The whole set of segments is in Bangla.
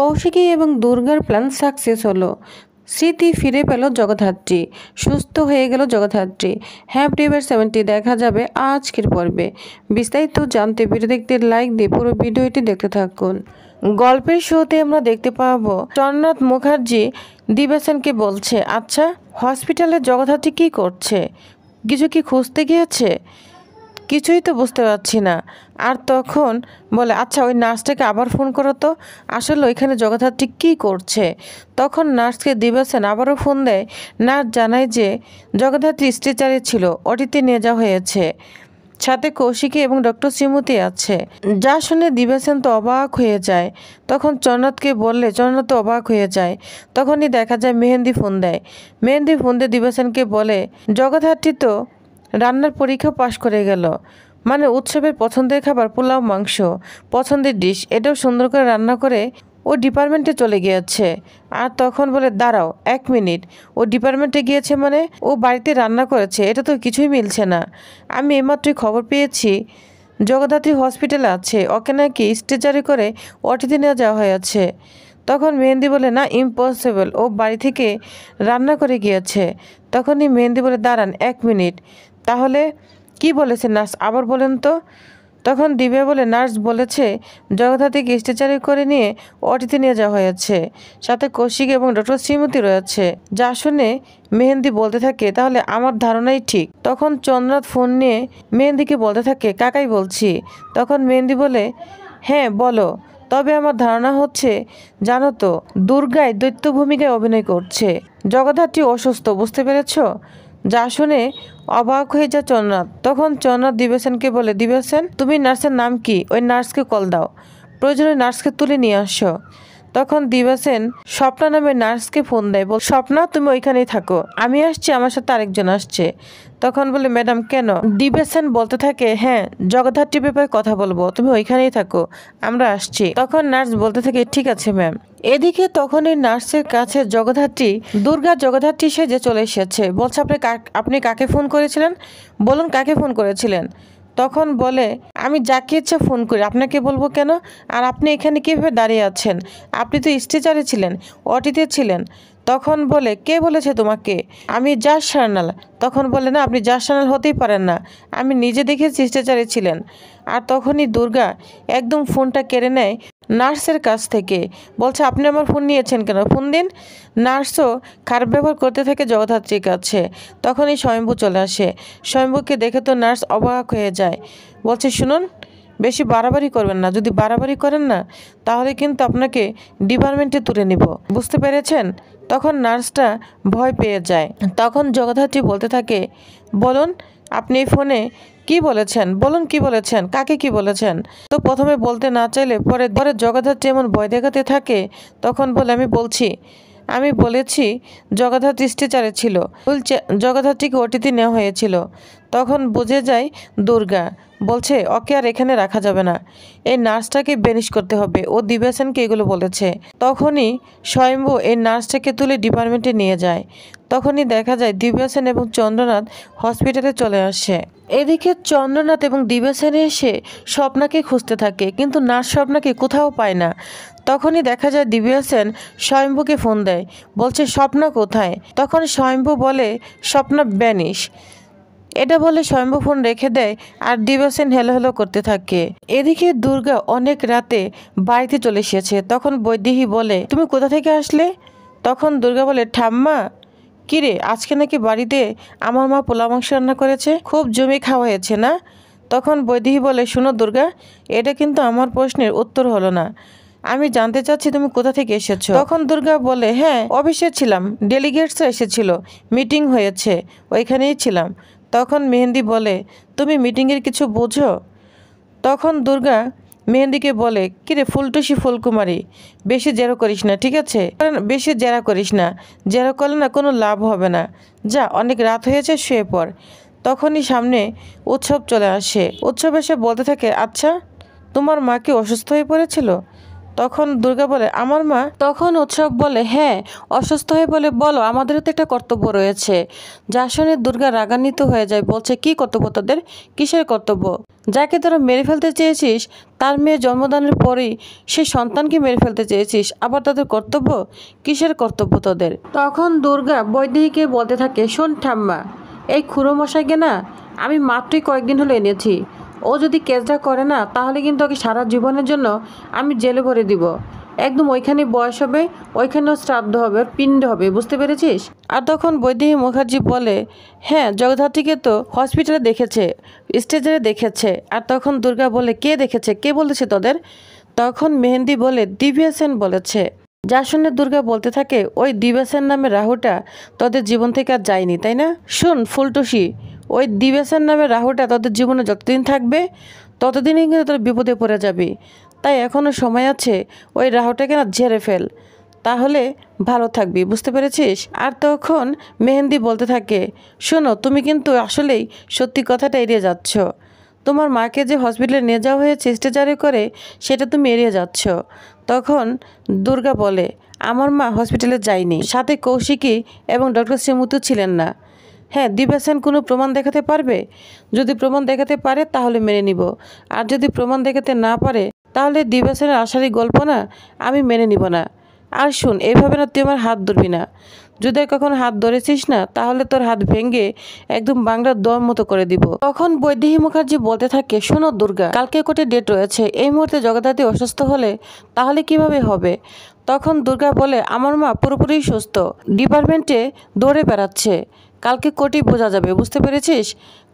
কৌশিকী এবং দুর্গার প্ল্যান সাকসেস হলো। স্মৃতি ফিরে পেল জগদ্ধাত্রী, সুস্থ হয়ে গেল জগদ্ধাত্রী। হ্যাপি এভার 70 দেখা যাবে আজকের পর্বে। বিস্তারিত জানতে ভিডিও দেখতে লাইক দিয়ে পুরো ভিডিওটি দেখতে থাকুন। গল্পের শুরুতে আমরা দেখতে পাবো চন্দ্রনাথ মুখার্জি দিবাসেনকে বলছে, আচ্ছা হসপিটালে জগদ্ধাত্রী কী করছে? কিছু কি খুঁজতে গিয়েছে? কিছুই তো বুঝতে পারছি না। আর তখন বলে, আচ্ছা ওই নার্সটাকে আবার ফোন করো তো, আসলে ওইখানে জগদ্ধাত্রী কী করছে? তখন নার্সকে দিবাসেন আবারও ফোন দেয়। নার্স জানায় যে জগদ্ধাত্রী স্ট্রেচারে ছিল, ওটিতে নিয়ে যাওয়া হয়েছে, সাথে কৌশিকী এবং ডক্টর শ্রীমতী আছে। যা শুনে দিবাসেন তো অবাক হয়ে যায়। তখন চন্দ্রনাথকে বললে চন্দ্রনাথ তো অবাক হয়ে যায়। তখনই দেখা যায় মেহেন্দি ফোন দেয়। মেহেন্দি ফোন দিয়ে দিবাসেনকে বলে, জগদ্ধাত্রী তো রান্নার পরীক্ষা পাশ করে গেল, মানে উৎসবের পছন্দের খাবার পোলাও মাংস, পছন্দের ডিশ, এটাও সুন্দর করে রান্না করে ও ডিপার্টমেন্টে চলে গিয়েছে। আর তখন বলে, দাঁড়াও 1 মিনিট, ও ডিপার্টমেন্টে গিয়েছে মানে ও বাড়িতে রান্না করেছে? এটা তো কিছুই মিলছে না। আমি এইমাত্রই খবর পেয়েছি জগদ্ধাত্রী হসপিটালে আছে, ওকে নাকি স্ট্রেচারে করে ওটিতে নিয়ে যাওয়া হয়েছে। তখন মেহেন্দি বলে, না ইম্পসিবল, ও বাড়ি থেকে রান্না করে গিয়েছে। তখনই মেহেন্দি বলে, দাঁড়ান 1 মিনিট, তাহলে কি বলেছে নার্স আবার বলেন তো? তখন দিব্যা বলে, নার্স বলেছে জগদ্ধাত্রীকে স্ট্রেচারে করে নিয়ে ওটিতে নিয়ে যাওয়া হয়েছে, সাথে কৌশিক এবং ডক্টর শ্রীমতী রয়েছে। যা শুনে মেহেন্দি বলতে থাকে, তাহলে আমার ধারণাই ঠিক। তখন চন্দ্রনাথ ফোন নিয়ে মেহেন্দিকে বলতে থাকে, কাকাই বলছি। তখন মেহেন্দি বলে, হ্যাঁ বলো, তবে আমার ধারণা হচ্ছে জানো তো দুর্গায় দৈত্য ভূমিকায় অভিনয় করছে। জগদ্ধাত্রী অসুস্থ, বুঝতে পেরেছ? যা শুনে অবাক হয়ে যায় চন্দ্রনাথ। তখন চন্দ্রনাথ দিবাসেনকে বলে, দিবাসেন তুমি নার্সের নাম কি? ওই নার্সকে কল দাও, প্রয়োজনে নার্সকে তুলে নিয়ে আসো। তখন দিবাসেন স্বপ্না নামে নার্সকে ফোন দেয়, বল স্বপ্না তুমি ওইখানেই থাকো, আমি আসছি, আমার সাথে আরেকজন আসছে। তখন বলে, ম্যাডাম কেন? দিবাসেন বলতে থাকে, হ্যাঁ জগদ্ধাত্রীর ব্যাপারে কথা বলবো, তুমি ওইখানেই থাকো, আমরা আসছি। তখন নার্স বলতে থাকে, ঠিক আছে ম্যাম। এদিকে তখন এই নার্সের কাছে জগদ্ধাত্রী, দুর্গা জগদ্ধাত্রী সেজে চলে এসেছে। বলছে, আপনি কাকে ফোন করেছিলেন? বলুন কাকে ফোন করেছিলেন? তখন বলে, আমি যাকে ইচ্ছা ফোন করি, আপনাকে বলবো কেন? আর আপনি এখানে কীভাবে দাঁড়িয়ে আছেন? আপনি তো স্ট্রেচারে ছিলেন, ওটিতে ছিলেন। তখন বলে, কে বলেছে তোমাকে? আমি জাজ সার্নাল। তখন বলে, না আপনি জাজ সার্নাল হতেই পারেন না, আমি নিজে দেখেছি স্ট্রেচারে ছিলেন। আর তখনই দুর্গা একদম ফোনটা কেড়ে নেয় নার্সের কাছ থেকে। বলছে, আপনি আমার ফোন নিয়েছেন কেন? ফোন দিন। নার্সও খারাপ ব্যবহার করতে থাকে জগদ্ধাত্রীর কাছে। তখনই স্বয়ম্ভু চলে আসে। স্বয়ম্ভুকে দেখে তো নার্স অবাক হয়ে যায়। বলছে, শুনুন বেশি বাড়াবাড়ি করবেন না, যদি বাড়াবাড়ি করেন না তাহলে কিন্তু আপনাকে ডিপার্টমেন্টে তুলে নিব, বুঝতে পেরেছেন? তখন নার্সটা ভয় পেয়ে যায়। তখন জগদ্ধাত্রী বলতে থাকে, বলুন আপনি ফোনে কি বলেছেন, বলুন কি বলেছেন, কাকে কি বলেছেন? তো প্রথমে বলতে না চাইলে পরে জগদ্ধাত্রী এমন ভয় দেখাতে থাকে। তখন বলে, আমি বলেছি জগদ্ধাত্রী স্ট্রেচারে ছিল, জগদ্ধাত্রীকে ওটিতে নেওয়া হয়েছিল। তখন বুঝে যায় দুর্গা। বলছে, ওকে আর এখানে রাখা যাবে না, এই নার্সটাকে বেনিশ করতে হবে, ও দিবাসেনকে এগুলো বলেছে। তখনই স্বয়ম্ভু এই নার্সটাকে তুলে ডিপার্টমেন্টে নিয়ে যায়। তখনই দেখা যায় দিবাসেন এবং চন্দ্রনাথ হসপিটালে চলে আসে। এদিকে চন্দ্রনাথ এবং দিবাসেন এসে স্বপ্নাকে খুঁজতে থাকে, কিন্তু নার্স স্বপ্নাকে কোথাও পায় না। তখনই দেখা যায় দিবাসেন স্বয়ম্ভুকে ফোন দেয়, বলছে স্বপ্না কোথায়? তখন স্বয়ম্ভু বলে, স্বপ্না ব্যানিশ। এটা বলে স্বয়ম্ভু ফোন রেখে দেয় আর দিবাসেন হেলো হেলো করতে থাকে। এদিকে দুর্গা অনেক রাতে বাড়িতে চলে এসেছে। তখন বৈদেহী বলে, তুমি কোথা থেকে আসলে? তখন দুর্গা বলে, ঠাম্মা কিরে আজকে নাকি বাড়িতে আমার মা পোলা মাংস রান্না করেছে, খুব জমে খাওয়া হয়েছে না? তখন বৈদেহী বলে, শোনো দুর্গা, এটা কিন্তু আমার প্রশ্নের উত্তর হলো না, আমি জানতে চাচ্ছি তুমি কোথা থেকে এসেছো? তখন দুর্গা বলে, হ্যাঁ অফিসে ছিলাম, ডেলিগেটসরা এসেছিল, মিটিং হয়েছে, ওইখানেই ছিলাম। তখন মেহেন্দি বলে, তুমি মিটিংয়ের কিছু বোঝো? তখন দুর্গা মেহেন্দিকে বলে, কিরে ফুলটুসি ফুলকুমারী, বেশি জেরা করিস না, ঠিক আছে? বেশি জেরা করিস না, জেরা করলে না কোনো লাভ হবে না, যা অনেক রাত হয়েছে শুয়ে পড়। তখনই সামনে উৎসব চলে আসে। উৎসব এসে বলতে থাকে, আচ্ছা তোমার মা কি অসুস্থ হয়ে পড়েছিল? তখন দুর্গা বলে আমার মা। তখন উৎসব বলে হ্যাঁ অসুস্থ হয়ে বলে বলো আমাদেরও তো একটা কর্তব্য রয়েছে। যা শুনে দুর্গা রাগান্বিত হয়ে যায়, বলছে কি কর্তব্য তোদের, কিসের কর্তব্য? যাকে তোরা মেরে ফেলতে চেয়েছিস তার মেয়ে জন্মদানের পরেই সেই সন্তানকে মেরে ফেলতে চেয়েছিস, আবার তাদের কর্তব্য? কিসের কর্তব্য তোদের? তখন দুর্গা বৈদেহীকে বলতে থাকে শোন ঠাম্মা, এই খুড়ো মশাইকে না আমি মাত্রই কয়েকদিন হলো এনেছি। ও যদি কেসটা করে না তাহলে কিন্তু ওকে সারা জীবনের জন্য আমি জেলে ভরে দিব। একদম ওইখানে বয়স হবে, ওইখানেও শ্রাদ্ধ হবে, ওর পিণ্ড হবে, বুঝতে পেরেছিস? আর তখন বৈদেহী মুখার্জি বলে হ্যাঁ জগদ্ধাত্রীকে তো হসপিটালে দেখেছে, স্টেজে দেখেছে। আর তখন দুর্গা বলে কে দেখেছে, কে বলেছে তোদের? তখন মেহেন্দি বলে দিব্যা সেন বলেছে। যা শুনে দুর্গা বলতে থাকে ওই দিব্যা সেন নামে রাহুটা তোদের জীবন থেকে আর যায়নি তাই না? শোন ফুলটুসি, ওই দিব্যা সেন নামে রাহুটা তোদের জীবনে যতদিন থাকবে ততদিনই কিন্তু তোর বিপদে পড়ে যাবি। তাই এখনও সময় আছে, ওই রাহুটাকে না ঝেড়ে ফেল, তাহলে ভালো থাকবি, বুঝতে পেরেছিস? আর তখন মেহেন্দি বলতে থাকে শোনো তুমি কিন্তু আসলেই সত্যি কথাটা এড়িয়ে যাচ্ছ। তোমার মাকে যে হসপিটালে নিয়ে যাওয়া হয়েছে স্ট্রেচারে করে, সেটা তুমি এড়িয়ে যাচ্ছ। তখন দুর্গা বলে আমার মা হসপিটালে যায়নি, সাথে কৌশিকী এবং ডক্টর শ্রীমুতু ছিলেন না। হ্যাঁ দিব্যা সেন কোনো প্রমাণ দেখাতে পারবে? যদি প্রমাণ দেখাতে পারে তাহলে মেনে নিব, আর যদি প্রমাণ দেখাতে না পারে তাহলে দিব্যা সেনের আশারই গল্প না আমি মেনে নিব না। আর শুন এইভাবে না তুই আমার হাত ধরবি না, যদি কখন হাত ধরেছিস না তাহলে তোর হাত ভেঙে একদম বাংলার দম মতো করে দিব। তখন বৈদেহী মুখার্জি বলতে থাকে শোনো দুর্গা, কালকে কোর্টে ডেট রয়েছে, এই মুহূর্তে জগদ্ধাত্রী অসুস্থ হলে তাহলে কিভাবে হবে? তখন দুর্গা বলে আমার মা পুরোপুরি সুস্থ, ডিপার্টমেন্টে দৌড়ে বেড়াচ্ছে, কালকে কোর্টেই বোঝা যাবে, বুঝতে পেরেছিস?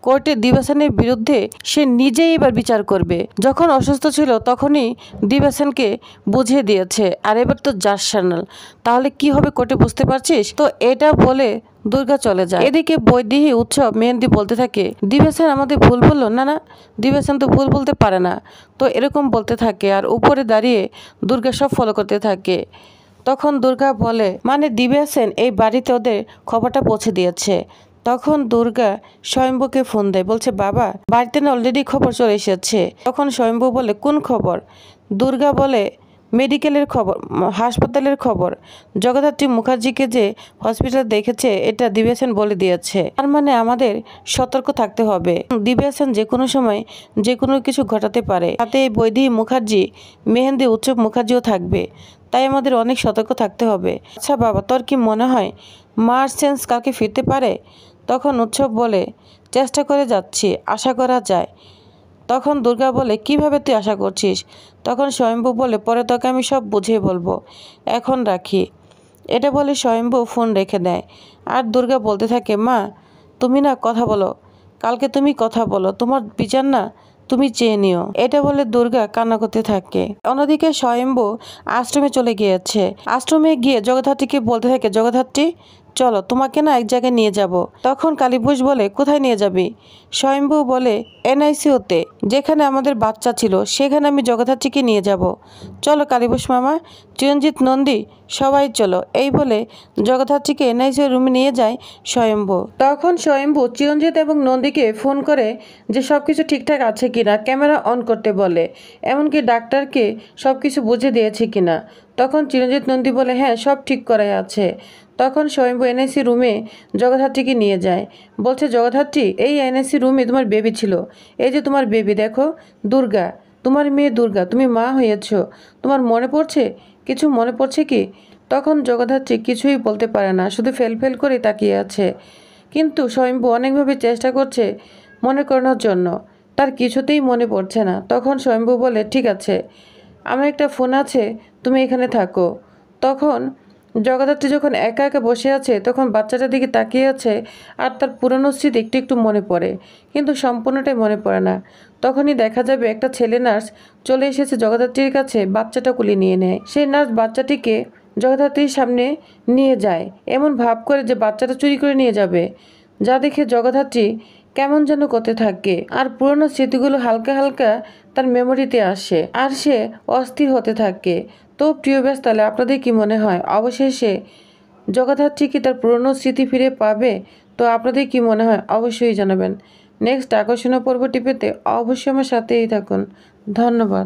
কোর্টে দিব্যা সেনের বিরুদ্ধে সে নিজেই এবার বিচার করবে। যখন অসুস্থ ছিল তখনই দিব্যা সেনকে বুঝিয়ে দিয়েছে, আর এবার তো জাস সানাল, তাহলে কি হবে কোর্টে বুঝতে পারছিস তো? এটা বলে দুর্গা চলে যায়। এদিকে বৈদেহী উৎসব মেহেন্দি বলতে থাকে দিব্যা সেন আমাদের ভুল বললো না, না দিব্যা সেন তো ভুল বলতে পারে না। তো এরকম বলতে থাকে আর উপরে দাঁড়িয়ে দুর্গা সব ফলো করতে থাকে। তখন দুর্গা বলে মানে দিব্যা সেন এই বাড়িতে ওদের খবরটা পৌঁছে দিয়েছে। তখন দুর্গা স্বয়ম্ভুকে ফোন দেয়, বলছে বাবা বাড়িতে না অলরেডি খবর চলে এসেছে। তখন স্বয়ম্ভু বলে কোন খবর? দুর্গা বলে মেডিকেলের খবর, হাসপাতালের খবর, জগদ্ধাত্রী মুখার্জিকে যে হসপিটালে দেখেছে এটা দিব্যা সেন বলে দিয়েছে। তার মানে আমাদের সতর্ক থাকতে হবে, দিব্যা সেন যে কোনো সময় যে কোনো কিছু ঘটাতে পারে, তাতে এই বৈদেহী মুখার্জি মেহেন্দি উৎসব মুখার্জিও থাকবে, তাই আমাদের অনেক সতর্ক থাকতে হবে। আচ্ছা বাবা তোর কি মনে হয় মার সেন্স কালকে ফিরতে পারে? তখন উৎসব বলে চেষ্টা করে যাচ্ছি, আশা করা যায়। তখন দুর্গা বলে কিভাবে তুই আশা করছিস? তখন স্বয়ম্ভু বলে পরে তোকে আমি সব বুঝিয়ে বলবো, এখন রাখি। এটা বলে স্বয়ম্ভু ফোন রেখে দেয়। আর দুর্গা বলতে থাকে মা তুমি না কথা বলো, কালকে তুমি কথা বলো, তোমার বিচার না তুমি চেয়ে নিও। এটা বলে দুর্গা কান্না করতে থাকে। অন্যদিকে স্বয়ম্ভু আশ্রমে চলে গিয়েছে। আশ্রমে গিয়ে জগদ্ধাত্রীকে বলতে থাকে জগদ্ধাত্রী চলো তোমাকে না এক জায়গায় নিয়ে যাব। তখন কালীপুষ বলে কোথায় নিয়ে যাবি? স্বয়ম্ভু বলে এনআইসিউতে, যেখানে আমাদের বাচ্চা ছিল সেখানে আমি জগদ্ধাত্রীকে নিয়ে যাব। চলো কালীপুষ মামা, চিরঞ্জিত নন্দী সবাই চলো। এই বলে জগদ্ধাত্রীকে এনআইসিউ রুমে নিয়ে যায় স্বয়ম্ভু। তখন স্বয়ম্ভু চিরঞ্জিত এবং নন্দীকে ফোন করে যে সব কিছু ঠিকঠাক আছে কিনা ক্যামেরা অন করতে বলে, এমনকি ডাক্তারকে সব কিছু বুঝে দিয়েছে কিনা। তখন চিরঞ্জিত নন্দী বলে হ্যাঁ সব ঠিক করাই আছে। তখন স্বয়ম্ভু এনআইসি রুমে জগদ্ধাত্রীকে নিয়ে যায়, বলছে জগদ্ধাত্রী এই এনআইসি রুমে তোমার বেবি ছিল, এই যে তোমার বেবি দেখো দুর্গা, তোমার মেয়ে দুর্গা, তুমি মা হয়েছ, তোমার মনে পড়ছে কিছু, মনে পড়ছে কি? তখন জগদ্ধাত্রী কিছুই বলতে পারে না, শুধু ফেল করে তাকিয়ে আছে। কিন্তু স্বয়ম্ভু অনেকভাবে চেষ্টা করছে মনে করানোর জন্য, তার কিছুতেই মনে পড়ছে না। তখন স্বয়ম্ভু বলে ঠিক আছে আমার একটা ফোন আছে, তুমি এখানে থাকো। তখন জগদ্ধাত্রী যখন একা একা বসে আছে তখন বাচ্চাটার দিকে তাকিয়ে আছে, আর তার পুরনো স্মৃতি একটু একটু মনে পড়ে, কিন্তু সম্পূর্ণটাই মনে পড়ে না। তখনই দেখা যাবে একটা ছেলে নার্স চলে এসেছে জগদ্ধাত্রীর কাছে, বাচ্চাটা কুলি নিয়ে নেয়। সেই নার্স বাচ্চাটিকে জগদ্ধাত্রীর সামনে নিয়ে যায়, এমন ভাব করে যে বাচ্চাটা চুরি করে নিয়ে যাবে, যা দেখে জগদ্ধাত্রী কেমন যেন করতে থাকে, আর পুরনো স্মৃতিগুলো হালকা হালকা তার মেমোরিতে আসে, আর সে অস্থির হতে থাকে। তো প্রিয় ব্যাস, তাহলে আপনাদের কি মনে হয় অবশেষে জগদ্ধাত্রী কি তার পুরনো স্মৃতি ফিরে পাবে? তো আপনাদের কি মনে হয় অবশ্যই জানাবেন। নেক্সট আকর্ষণীয় পর্বটি পেতে অবশ্যই আমার সাথেই থাকুন। ধন্যবাদ।